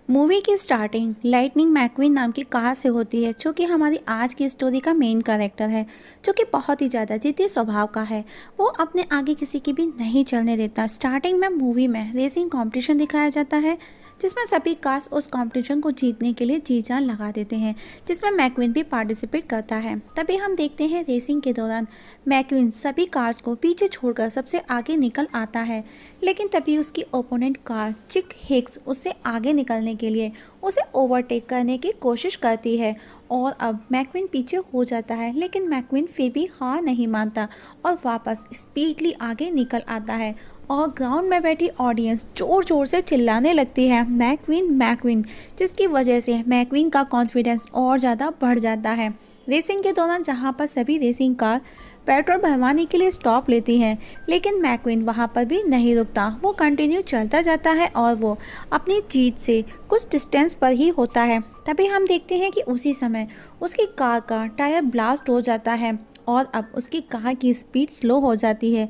Movie की starting lightning मैकक्वीन नाम की कार से होती है, जो कि हमारी आज की स्टोरी का मेन कैरेक्टर है, जो कि बहुत ही ज़्यादा जिद्दी स्वभाव का है। वो अपने आगे किसी की भी नहीं चलने देता। स्टार्टिंग में मूवी में रेसिंग कंपटीशन दिखाया जाता है, जिसमें सभी कार्स उस कंपटीशन को जीतने के लिए जी जान लगा देते हैं, जिसमें मैकक्वीन भी पार्टिसिपेट करता है। तभी हम देखते हैं रेसिंग के दौरान मैकक्वीन सभी कार्स को पीछे छोड़कर सबसे आगे निकल आता है, लेकिन तभी उसकी ओपोनेंट कार चिक हिक्स उससे आगे निकलने के लिए उसे ओवरटेक करने की कोशिश करती है और अब मैकक्वीन पीछे हो जाता है, लेकिन मैकक्वीन फिर भी हार नहीं मानता और वापस स्पीडली आगे निकल आता है और ग्राउंड में बैठी ऑडियंस जोर जोर से चिल्लाने लगती है मैकक्वीन मैकक्वीन, जिसकी वजह से मैकक्वीन का कॉन्फिडेंस और ज़्यादा बढ़ जाता है। रेसिंग के दौरान जहां पर सभी रेसिंग कार पेट्रोल भरवाने के लिए स्टॉप लेती हैं, लेकिन मैकक्वीन वहां पर भी नहीं रुकता। वो कंटिन्यू चलता जाता है और वो अपनी जीत से कुछ डिस्टेंस पर ही होता है। तभी हम देखते हैं कि उसी समय उसकी कार का टायर ब्लास्ट हो जाता है और अब उसकी कार की स्पीड स्लो हो जाती है,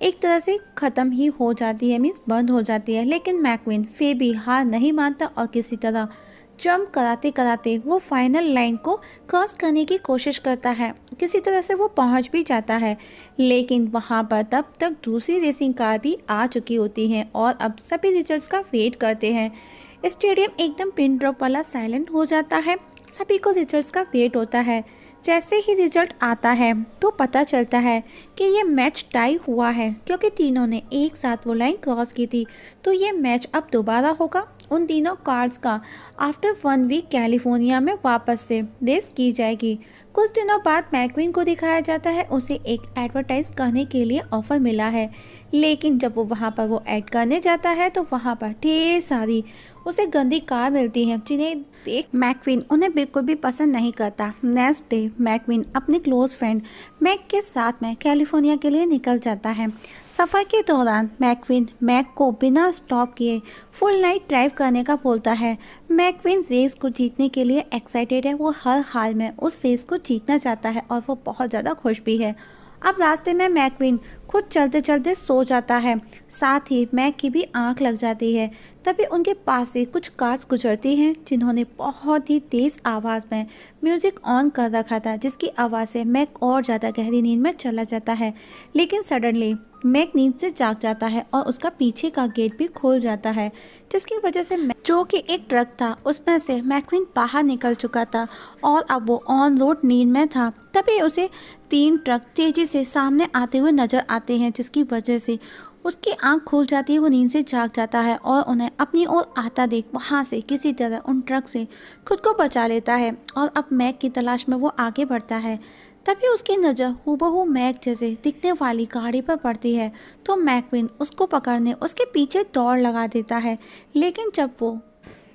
एक तरह से ख़त्म ही हो जाती है, मीन्स बंद हो जाती है। लेकिन मैकक्वीन फिर भी हार नहीं मानता और किसी तरह जंप कराते कराते वो फाइनल लाइन को क्रॉस करने की कोशिश करता है। किसी तरह से वो पहुंच भी जाता है, लेकिन वहां पर तब तक दूसरी रेसिंग कार भी आ चुकी होती हैं और अब सभी रिजल्ट्स का वेट करते हैं। स्टेडियम एकदम पिन ड्रॉप वाला साइलेंट हो जाता है। सभी को रिजल्ट्स का वेट होता है। जैसे ही रिजल्ट आता है तो पता चलता है कि ये मैच टाई हुआ है, क्योंकि तीनों ने एक साथ वो लाइन क्रॉस की थी। तो ये मैच अब दोबारा होगा। उन तीनों कार्स का आफ्टर 1 वीक कैलिफोर्निया में वापस से रेस की जाएगी। कुछ दिनों बाद मैकक्वीन को दिखाया जाता है उसे एक एडवर्टाइज करने के लिए ऑफर मिला है, लेकिन जब वो वहाँ पर वो ऐड करने जाता है तो वहाँ पर ढेर सारी उसे गंदी कार मिलती हैं, जिन्हें देख मैकक्वीन उन्हें बिल्कुल भी पसंद नहीं करता। नेक्स्ट डे मैकक्वीन अपने क्लोज फ्रेंड मैक के साथ में कैलिफोर्निया के लिए निकल जाता है। सफ़र के दौरान मैकक्वीन मैक को बिना स्टॉप किए फुल नाइट ड्राइव करने का बोलता है। मैकक्वीन रेस को जीतने के लिए एक्साइटेड है। वो हर हाल में उस रेस को जीतना चाहता है और वो बहुत ज़्यादा खुश भी है। अब रास्ते में मैकक्वीन खुद चलते चलते सो जाता है, साथ ही मैक की भी आंख लग जाती है। तभी उनके पास से कुछ कार्स गुजरती हैं, जिन्होंने बहुत ही तेज़ आवाज़ में म्यूज़िक ऑन कर रखा था, जिसकी आवाज़ से मैक और ज़्यादा गहरी नींद में चला जाता है। लेकिन सडनली मैक नींद से जाग जाता है और उसका पीछे का गेट भी खुल जाता है, जिसकी वजह से जो कि एक ट्रक था उसमें से मैकक्वीन बाहर निकल चुका था और अब वो ऑन रोड नींद में था। तभी उसे 3 ट्रक तेजी से सामने आते हुए नजर आते हैं, जिसकी वजह से उसकी आंख खुल जाती है। वो नींद से जाग जाता है और उन्हें अपनी ओर आता देख वहां से किसी तरह उन ट्रक से खुद को बचा लेता है और अब मैक की तलाश में वो आगे बढ़ता है। तभी उसकी नज़र हूबहू मैक जैसे दिखने वाली गाड़ी पर पड़ती है, तो मैकक्वीन उसको पकड़ने उसके पीछे दौड़ लगा देता है। लेकिन जब वो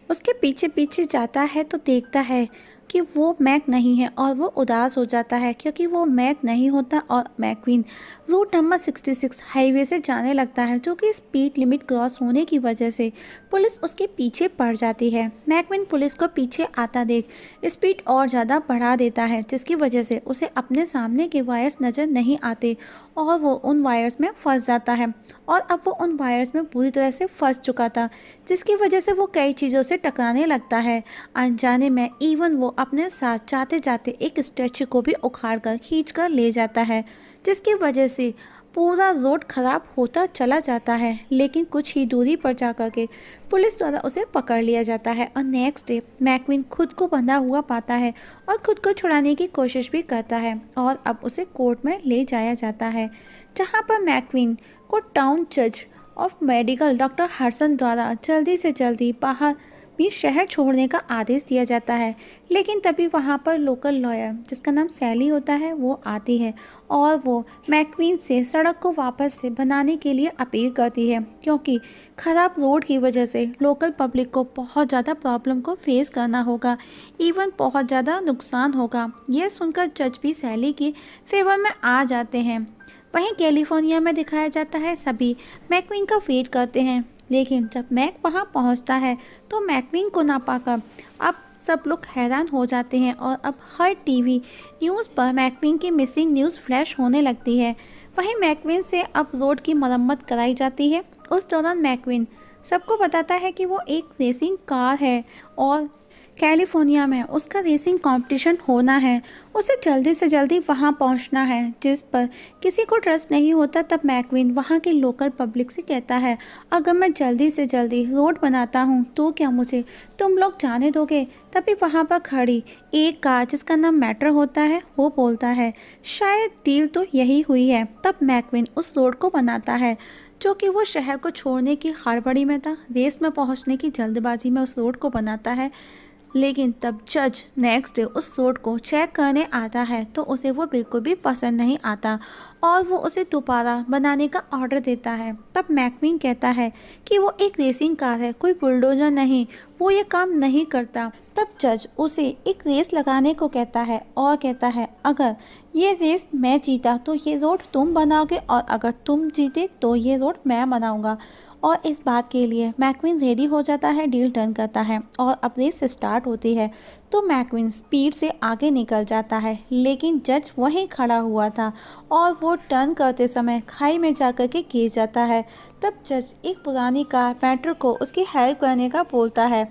उसके पीछे पीछे जाता है तो देखता है कि वो मैक नहीं है और वो उदास हो जाता है, क्योंकि वो मैक नहीं होता और मैकक्वीन रूट नंबर 66 हाईवे से जाने लगता है, जो कि स्पीड लिमिट क्रॉस होने की वजह से पुलिस उसके पीछे पड़ जाती है। मैकक्वीन पुलिस को पीछे आता देख स्पीड और ज़्यादा बढ़ा देता है, जिसकी वजह से उसे अपने सामने के वायर्स नज़र नहीं आते और वो उन वायर्स में फंस जाता है। और अब वो उन वायर्स में पूरी तरह से फंस चुका था, जिसकी वजह से वो कई चीज़ों से टकराने लगता है। अनजाने में इवन वो अपने साथ जाते जाते एक स्टैचू को भी उखाड़ कर खींच कर ले जाता है, जिसकी वजह से पूरा रोड खराब होता चला जाता है। लेकिन कुछ ही दूरी पर जाकर के पुलिस द्वारा उसे पकड़ लिया जाता है और नेक्स्ट डे मैकक्वीन खुद को बंधा हुआ पाता है और खुद को छुड़ाने की कोशिश भी करता है और अब उसे कोर्ट में ले जाया जाता है, जहां पर मैकक्वीन को टाउन जज ऑफ मेडिकल डॉक्टर हर्सन द्वारा जल्दी से जल्दी बाहर भी शहर छोड़ने का आदेश दिया जाता है। लेकिन तभी वहाँ पर लोकल लॉयर, जिसका नाम सैली होता है, वो आती है और वो मैकक्वीन से सड़क को वापस से बनाने के लिए अपील करती है, क्योंकि ख़राब रोड की वजह से लोकल पब्लिक को बहुत ज़्यादा प्रॉब्लम को फेस करना होगा, इवन बहुत ज़्यादा नुकसान होगा। ये सुनकर जज भी सैली के फेवर में आ जाते हैं। वहीं कैलिफोर्निया में दिखाया जाता है सभी मैकक्वीन का वेट करते हैं, लेकिन जब मैक वहां पहुंचता है तो मैकक्वीन को ना पाकर अब सब लोग हैरान हो जाते हैं और अब हर टीवी न्यूज़ पर मैकक्वीन की मिसिंग न्यूज़ फ्लैश होने लगती है। वहीं मैकक्वीन से अब रोड की मरम्मत कराई जाती है। उस दौरान मैकक्वीन सबको बताता है कि वो एक रेसिंग कार है और कैलिफोर्निया में उसका रेसिंग कंपटीशन होना है, उसे जल्दी से जल्दी वहां पहुंचना है। जिस पर किसी को ट्रस्ट नहीं होता, तब मैक्वीन वहां के लोकल पब्लिक से कहता है, अगर मैं जल्दी से जल्दी रोड बनाता हूं तो क्या मुझे तुम लोग जाने दोगे? तभी वहां पर खड़ी एक कार जिसका नाम मैटर होता है वो बोलता है, शायद डील तो यही हुई है। तब मैक्वीन उस रोड को बनाता है जो कि वो शहर को छोड़ने की हड़बड़ी में था, रेस में पहुंचने की जल्दबाजी में उस रोड को बनाता है। लेकिन तब जज नेक्स्ट डे उस रोड को चेक करने आता है तो उसे वो बिल्कुल भी पसंद नहीं आता और वो उसे दोबारा बनाने का ऑर्डर देता है। तब मैक्वीन कहता है कि वो एक रेसिंग कार है, कोई बुलडोजर नहीं, वो ये काम नहीं करता। तब जज उसे एक रेस लगाने को कहता है और कहता है, अगर ये रेस मैं जीता तो ये रोड तुम बनाओगे और अगर तुम जीते तो ये रोड मैं बनाऊंगा। और इस बात के लिए मैक्वीन रेडी हो जाता है, डील डन करता है और अब रेस स्टार्ट होती है। तो मैक्वीन स्पीड से आगे निकल जाता है, लेकिन जज वहीं खड़ा हुआ था और वो टर्न करते समय खाई में जाकर के गिर जाता है। तब जज एक पुरानी कार मैटर को उसकी हेल्प करने का बोलता है।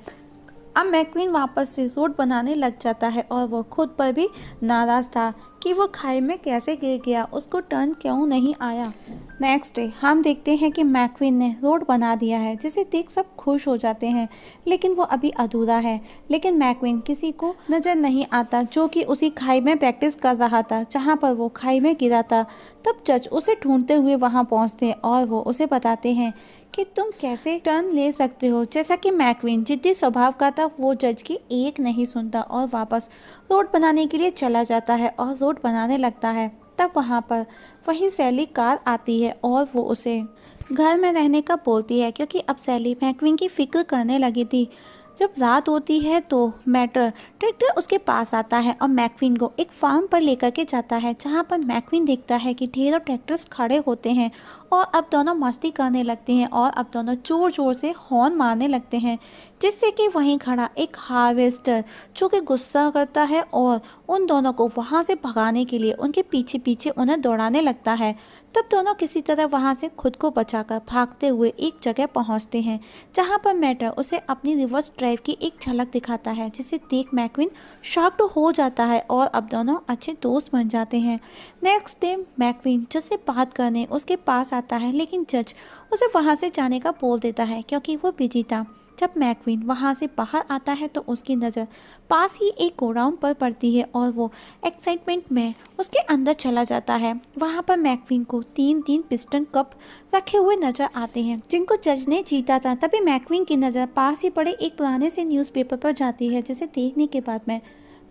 अब मैक्वीन वापस से रोड बनाने लग जाता है और वो खुद पर भी नाराज़ था कि वो खाई में कैसे गिर गया, उसको टर्न क्यों नहीं आया। नेक्स्ट डे हम देखते हैं कि मैक्वीन ने रोड बना दिया है, जिसे देख सब खुश हो जाते हैं, लेकिन वो अभी अधूरा है। लेकिन मैक्वीन किसी को नज़र नहीं आता जो कि उसी खाई में प्रैक्टिस कर रहा था जहाँ पर वो खाई में गिरा था। तब जज उसे ढूंढते हुए वहाँ पहुँचते हैं और वो उसे बताते हैं कि तुम कैसे टर्न ले सकते हो। जैसा कि मैक्वीन जिद्दी स्वभाव का था, वो जज की एक नहीं सुनता और वापस रोड बनाने के लिए चला जाता है और रोड बनाने लगता है। तब वहाँ पर वही सैली कार आती है और वो उसे घर में रहने का बोलती है, क्योंकि अब सैली मैक्वीन की फिक्र करने लगी थी। जब रात होती है तो मैटर ट्रैक्टर उसके पास आता है और मैक्वीन को एक फार्म पर लेकर के जाता है, जहाँ पर मैक्वीन देखता है कि ढेरों ट्रैक्टर्स खड़े होते हैं और अब दोनों मस्ती करने लगते हैं और अब दोनों जोर जोर से हॉर्न मारने लगते हैं, जिससे कि वहीं खड़ा एक हार्वेस्टर जो कि गुस्सा करता है और उन दोनों को वहाँ से भगाने के लिए उनके पीछे पीछे उन्हें दौड़ाने लगता है। तब दोनों किसी तरह वहाँ से खुद को बचाकर भागते हुए एक जगह पहुँचते हैं, जहाँ पर मैटर उसे अपनी रिवर्स ड्राइव की एक झलक दिखाता है, जिसे देख मैक्वीन शॉक्ड हो जाता है और अब दोनों अच्छे दोस्त बन जाते हैं। नेक्स्ट डे मैक्वीन जज से बात करने उसके पास आता है, लेकिन जज उसे वहाँ से जाने का बोल देता है क्योंकि वो बिजी था। जब मैक्वीन वहाँ से बाहर आता है तो उसकी नज़र पास ही एक गोडाउन पर पड़ती है और वो एक्साइटमेंट में उसके अंदर चला जाता है। वहाँ पर मैक्वीन को 3-3 पिस्टन कप रखे हुए नजर आते हैं, जिनको जज ने जीता था। तभी मैक्वीन की नज़र पास ही पड़े एक पुराने से न्यूज़पेपर पर जाती है, जिसे देखने के बाद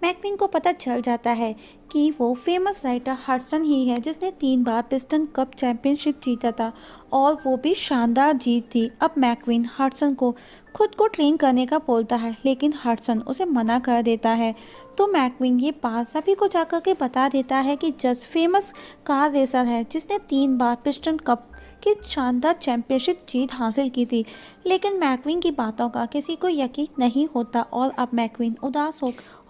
मैक्वीन को पता चल जाता है कि वो फेमस राइटर हडसन ही है, जिसने 3 बार पिस्टन कप चैंपियनशिप जीता था और वो भी शानदार जीत थी। अब मैक्वीन हडसन को खुद को ट्रेन करने का बोलता है, लेकिन हडसन उसे मना कर देता है। तो मैक्वीन ये बात सभी को जाकर के बता देता है कि जज फेमस कार रेसर है, जिसने 3 बार पिस्टन कप की शानदार चैंपियनशिप जीत हासिल की थी। लेकिन मैक्वीन की बातों का किसी को यकीन नहीं होता और अब मैक्वीन उदास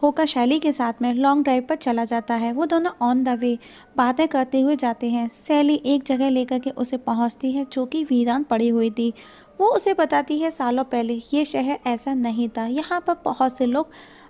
होकर शैली के साथ में लॉन्ग ड्राइव पर चला जाता है। वो दोनों ऑन द वे बातें करते हुए जाते हैं। सैली एक जगह लेकर के उसे पहुंचती है जो कि वीरान पड़ी हुई थी। वो उसे बताती है सालों पहले ये शहर ऐसा नहीं था, यहाँ पर बहुत से लोग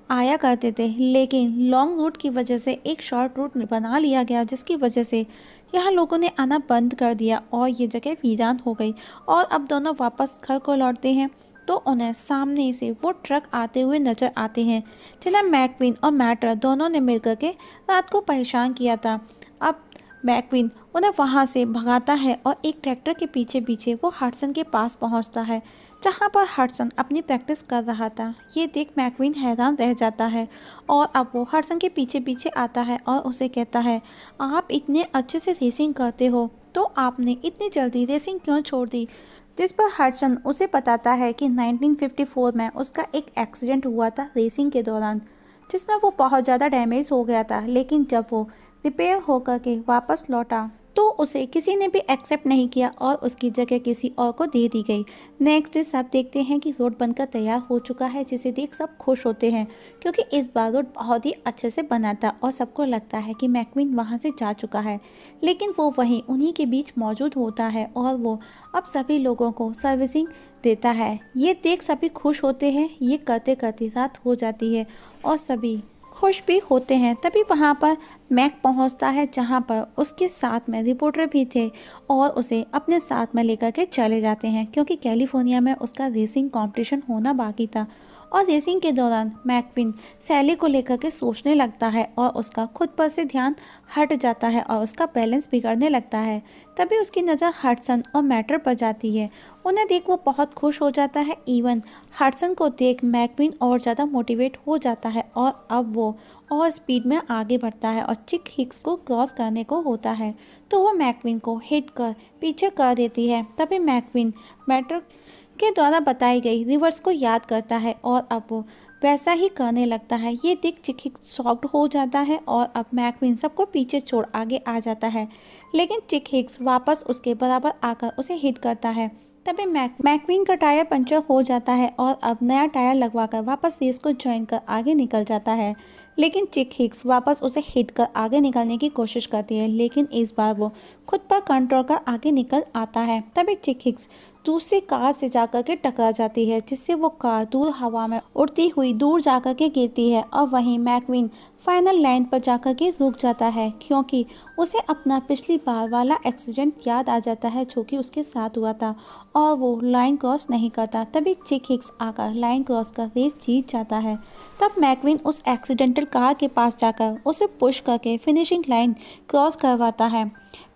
आया करते थे, लेकिन लॉन्ग रूट की वजह से एक शॉर्ट रूट बना लिया गया, जिसकी वजह से यहाँ लोगों ने आना बंद कर दिया और ये जगह वीरान हो गई। और अब दोनों वापस घर को लौटते हैं तो उन्हें सामने से वो ट्रक आते हुए नजर आते हैं, जिन्हें मैक्वीन और मैटर दोनों ने मिलकर के रात को परेशान किया था। अब मैक्वीन उन्हें वहाँ से भगाता है और एक ट्रैक्टर के पीछे पीछे वो हडसन के पास पहुँचता है, जहाँ पर हडसन अपनी प्रैक्टिस कर रहा था। ये देख मैक्वीन हैरान रह जाता है और अब वो हडसन के पीछे पीछे आता है और उसे कहता है, आप इतने अच्छे से रेसिंग करते हो तो आपने इतनी जल्दी रेसिंग क्यों छोड़ दी? जिस पर हडसन उसे बताता है कि 1954 में उसका एक एक्सीडेंट हुआ था रेसिंग के दौरान, जिसमें वो बहुत ज़्यादा डैमेज हो गया था। लेकिन जब वो रिपेयर होकर के वापस लौटा तो उसे किसी ने भी एक्सेप्ट नहीं किया और उसकी जगह किसी और को दे दी गई। नेक्स्ट डे सब देखते हैं कि रोड बनकर तैयार हो चुका है, जिसे देख सब खुश होते हैं क्योंकि इस बार रोड बहुत ही अच्छे से बना था और सबको लगता है कि मैक्विन वहां से जा चुका है, लेकिन वो वहीं उन्हीं के बीच मौजूद होता है और वो अब सभी लोगों को सर्विसिंग देता है। ये देख सभी खुश होते हैं। ये करते करते रात हो जाती है और सभी खुश भी होते हैं। तभी वहाँ पर मैक पहुँचता है, जहाँ पर उसके साथ में रिपोर्टर भी थे और उसे अपने साथ में लेकर के चले जाते हैं क्योंकि कैलिफोर्निया में उसका रेसिंग कंपटीशन होना बाकी था। और रेसिंग के दौरान मैक्विन सैली को लेकर के सोचने लगता है और उसका खुद पर से ध्यान हट जाता है और उसका बैलेंस बिगड़ने लगता है। तभी उसकी नज़र हडसन और मैटर पर जाती है। उन्हें देख वो बहुत खुश हो जाता है। इवन हडसन को देख मैक्विन और ज़्यादा मोटिवेट हो जाता है और अब वो और स्पीड में आगे बढ़ता है और चिक हिक्स को क्रॉस करने को होता है तो वो मैक्विन को हिट कर पीछे कर देती है। तभी मैक्विन मैटर के द्वारा बताई गई रिवर्स को याद करता है और अब वो वैसा ही करने लगता है। ये देख चिक हिक्स शॉक्ड हो जाता है और अब मैक्विन सबको पीछे छोड़ आगे आ जाता है, लेकिन चिक हिक्स वापस उसके बराबर आकर उसे हिट करता है। तभी मैक्विन का टायर पंचर हो जाता है और अब नया टायर लगवाकर वापस रेस को ज्वाइन कर आगे निकल जाता है, लेकिन चिक हिक्स वापस उसे हिट कर आगे निकलने की कोशिश करती है, लेकिन इस बार वो खुद पर कंट्रोल कर आगे निकल आता है। तभी चिक हिक्स दूसरी कार से जाकर के टकरा जाती है, जिससे वो कार दूर हवा में उड़ती हुई दूर जाकर के गिरती है और वहीं मैक्विन फाइनल लाइन पर जाकर के रुक जाता है क्योंकि उसे अपना पिछली बार वाला एक्सीडेंट याद आ जाता है जो कि उसके साथ हुआ था और वो लाइन क्रॉस नहीं करता। तभी चिक हिक्स आकर लाइन क्रॉस कर रेस जीत जाता है। तब मैक्विन उस एक्सीडेंटल कार के पास जाकर उसे पुश करके फिनिशिंग लाइन क्रॉस करवाता है।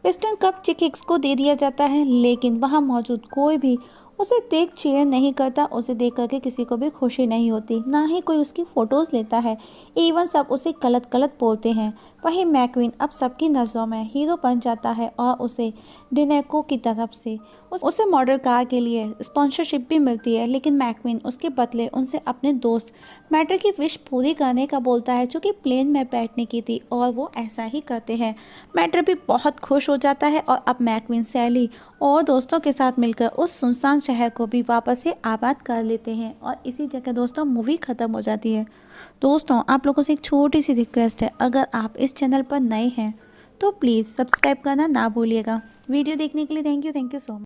पिस्टन कप चिक हिक्स को दे दिया जाता है, लेकिन वहाँ मौजूद कोई भी उसे देख चीयर नहीं करता। उसे देख करके किसी को भी खुशी नहीं होती, ना ही कोई उसकी फ़ोटोज़ लेता है। इवन सब उसे गलत गलत बोलते हैं। वहीं मैक्विन अब सबकी नज़रों में हीरो बन जाता है और उसे डिनेको की तरफ से उसे मॉडल कार के लिए स्पॉन्सरशिप भी मिलती है, लेकिन मैक्विन उसके बदले उनसे अपने दोस्त मैटर की विश पूरी करने का बोलता है जो कि प्लेन में बैठने की थी और वो ऐसा ही करते हैं। मैटर भी बहुत खुश हो जाता है और अब मैक्विन सैली और दोस्तों के साथ मिलकर उस सुनसान शहर को भी वापस से आबाद कर लेते हैं और इसी जगह दोस्तों मूवी ख़त्म हो जाती है। दोस्तों आप लोगों से एक छोटी सी रिक्वेस्ट है, अगर आप इस चैनल पर नए हैं तो प्लीज़ सब्सक्राइब करना ना भूलिएगा। वीडियो देखने के लिए थैंक यू सो मच।